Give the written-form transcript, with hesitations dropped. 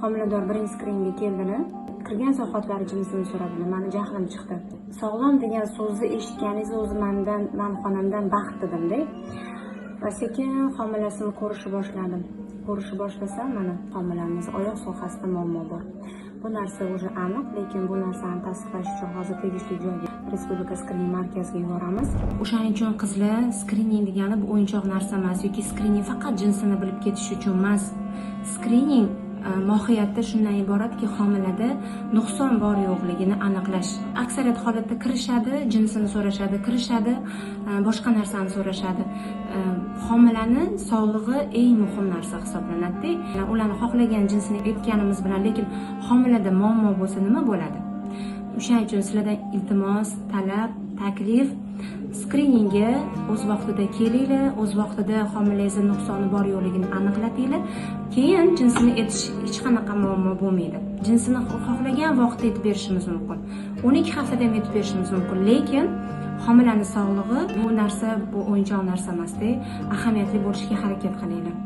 homilador birinchi skringa keldini. Kirgan sohatlari jinsini so'radilar. Meni jahlim chiqdi. Sog'lom degan so'zni eshitganingiz o'zi men xonamdan baxt dedim-da. Va sekin homilasini ko'rishni boshladim. Ko'rishni boshlasam, mana homilamiz oyoq sohasida muammo bor. Bu narsa o'zi aniq, lekin bu narsani tasdiqlash uchun hozir tegishli joyga Respublika skrining markaziga yuboramiz. O'shaning uchun qizlar, skrining degani bu o'yinchoq narsa emas yoki skrining faqat jinsini bilib ketish uchun emas. Skrining mohiyati shundan iboratki, homilada nuqson bor yo'qligini aniqlash. Aksariyat holatda kirishadi, jinsini so'rashadi, kirishadi, boshqa narsani so'rashadi. Homilani sog'lig'i eng muhim narsa hisoblanadi. Ularni xohlagan jinsini aytganimiz bilan, lekin homilada muammo bo'lsa nima bo'ladi? O'shaning uchun sizlardan iltimos, talab, taklif, skriningga o'z vaqtida kelinglar, o'z vaqtida homilangizda nuqsoni bor yo'qligini aniqlatinglar. Keyin jinsini aytish hech qanaqa muammo bo'lmaydi. Jinsini xohlagan vaqtda aytib berishimiz mumkin. 12 haftada ham aytib berishimiz mumkin, lekin homilaning sog'lig'i bu narsa, bu o'yinchoq narsa emas-da. Ahamiyatli bo'lishga harakat qilinglar.